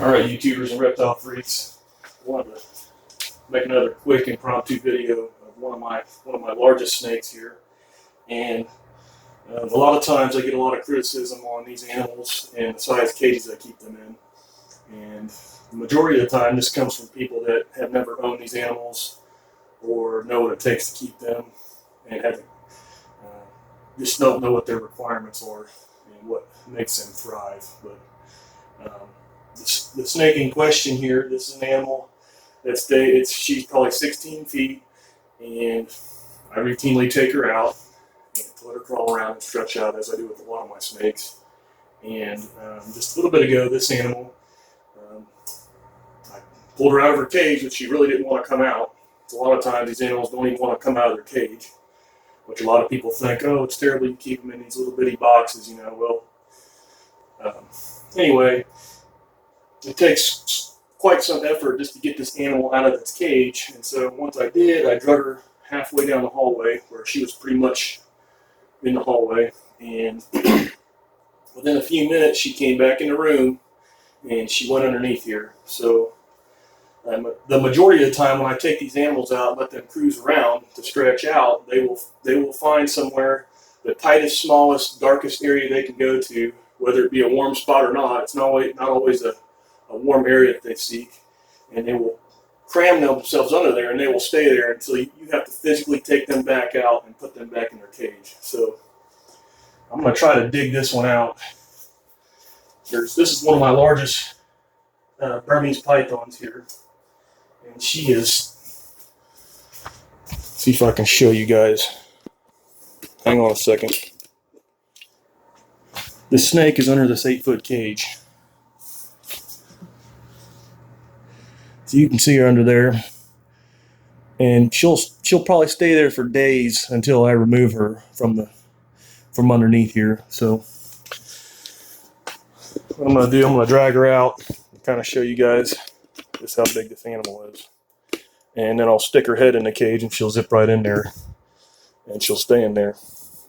All right, YouTubers and reptile freaks. I wanted to make another quick impromptu video of one of my largest snakes here, and a lot of times I get a lot of criticism on these animals and the size cages I keep them in. And the majority of the time, this comes from people that have never owned these animals or know what it takes to keep them, and have just don't know what their requirements are and what makes them thrive. But the snake in question here, this is an animal she's probably 16 feet, and I routinely take her out and let her crawl around and stretch out as I do with a lot of my snakes. And just a little bit ago, this animal, I pulled her out of her cage, but she really didn't want to come out. So a lot of times these animals don't even want to come out of their cage, which a lot of people think, oh, it's terrible you keep them in these little bitty boxes, you know. Well, anyway, it takes quite some effort just to get this animal out of its cage. And so once I did, I drug her halfway down the hallway where she was pretty much in the hallway. And within a few minutes, she came back in the room and she went underneath here. So the majority of the time when I take these animals out and let them cruise around to stretch out, they will find somewhere, the tightest, smallest, darkest area they can go to, whether it be a warm spot or not. It's not always a warm area that they seek, and they will cram themselves under there, and they will stay there until you have to physically take them back out and put them back in their cage. So I'm going to try to dig this one out. This is one of my largest Burmese pythons here, and she is, see if I can show you guys. Hang on a second. The snake is under this 8-foot cage. So you can see her under there, and she'll probably stay there for days until I remove her from underneath here. So what I'm going to do, I'm going to drag her out and kind of show you guys just how big this animal is. And then I'll stick her head in the cage and she'll zip right in there, and she'll stay in there.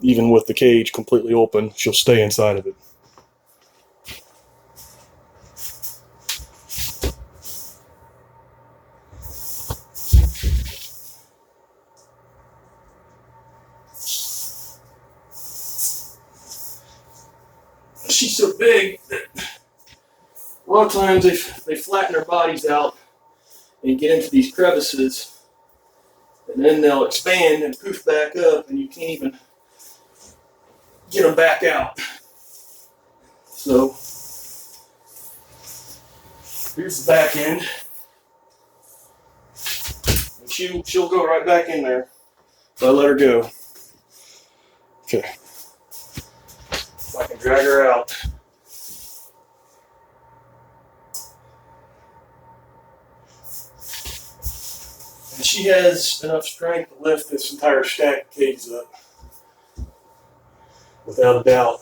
Even with the cage completely open, she'll stay inside of it. She's so big that a lot of times they flatten their bodies out and get into these crevices, and then they'll expand and poof back up, and you can't even get them back out. So here's the back end, and she'll go right back in there. So I let her go. Okay, if I can drag her out. And she has enough strength to lift this entire stack of cages up, without a doubt.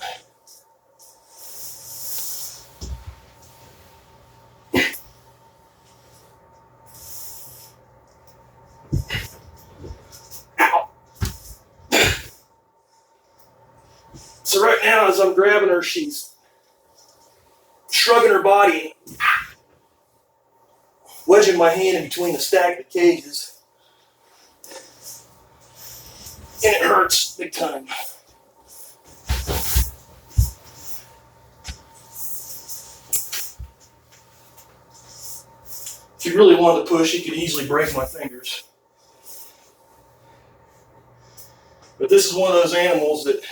Ow. So right now, as I'm grabbing her, she's shrugging her body, wedging my hand in between the stack of cages, and it hurts big time. If you really wanted to push, you could easily break my fingers. But this is one of those animals that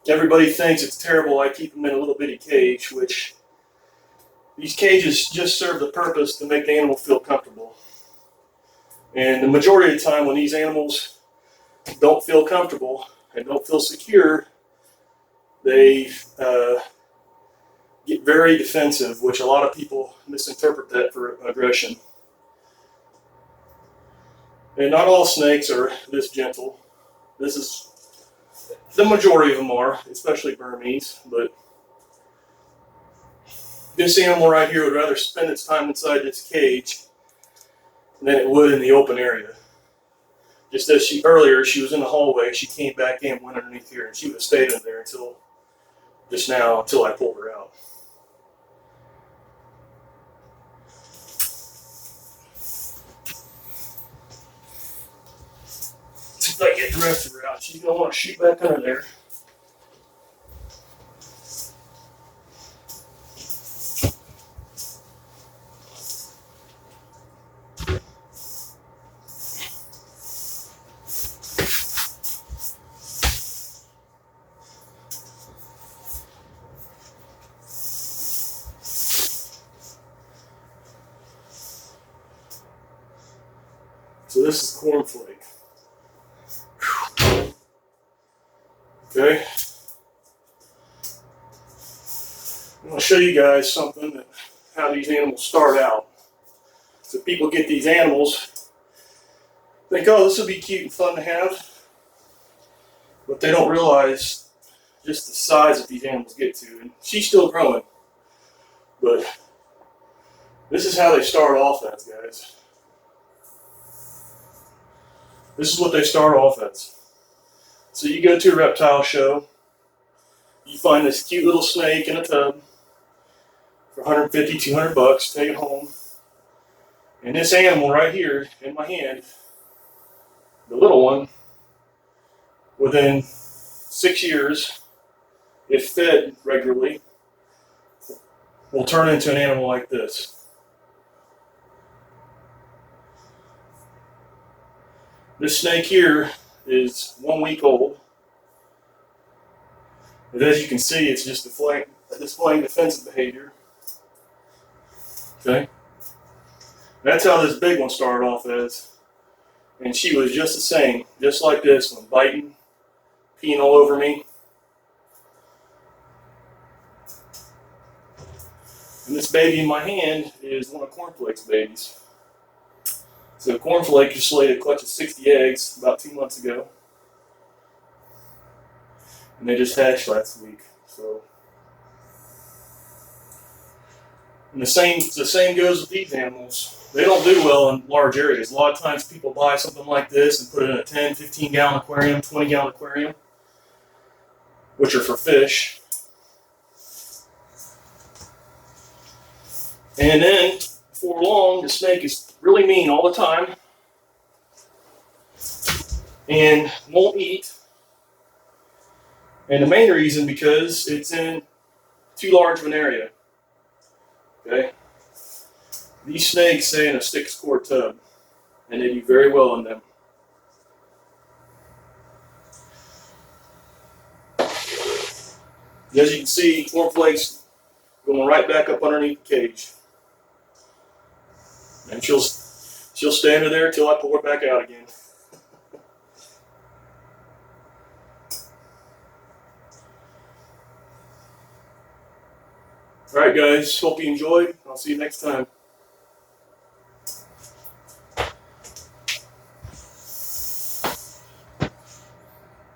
everybody thinks it's terrible I keep them in a little bitty cage, which these cages just serve the purpose to make the animal feel comfortable. And the majority of the time when these animals don't feel comfortable and don't feel secure, they get very defensive, which a lot of people misinterpret that for aggression. And not all snakes are this gentle. This is, the majority of them are, especially Burmese, but this animal right here would rather spend its time inside this cage than it would in the open area. Just as earlier, she was in the hallway, she came back in, went underneath here, and she would have stayed in there until just now, until I pulled her out. once I get the rest of her out, she's gonna want to shoot back under there. So this is cornflake. Okay. I'm going to show you guys something that how these animals start out. So people get these animals, think, oh, this will be cute and fun to have, but they don't realize just the size that these animals get to. And she's still growing, but this is how they start off as, guys. This is what they start off as. So you go to a reptile show, you find this cute little snake in a tub for 150, 200 bucks, take it home. And this animal right here in my hand, the little one, within 6 years, if fed regularly, will turn into an animal like this. This snake here is 1 week old. And as you can see, it's just displaying defensive behavior. Okay? That's how this big one started off as. And she was just the same, just like this one, biting, peeing all over me. And this baby in my hand is one of Cornflake's babies. So Cornflake just laid a clutch of 60 eggs about 2 months ago. And they just hatched last week. So, and the same goes with these animals. They don't do well in large areas. A lot of times people buy something like this and put it in a 10, 15 gallon aquarium, 20 gallon aquarium, which are for fish. And then, before long, the snake is really mean all the time and won't eat. And the main reason because it's in too large of an area. Okay? These snakes stay in a 6-quart tub, and they do very well in them. As you can see, Cornflake's going right back up underneath the cage. And she'll stay under there until I pull her back out again. Alright guys, hope you enjoyed. I'll see you next time.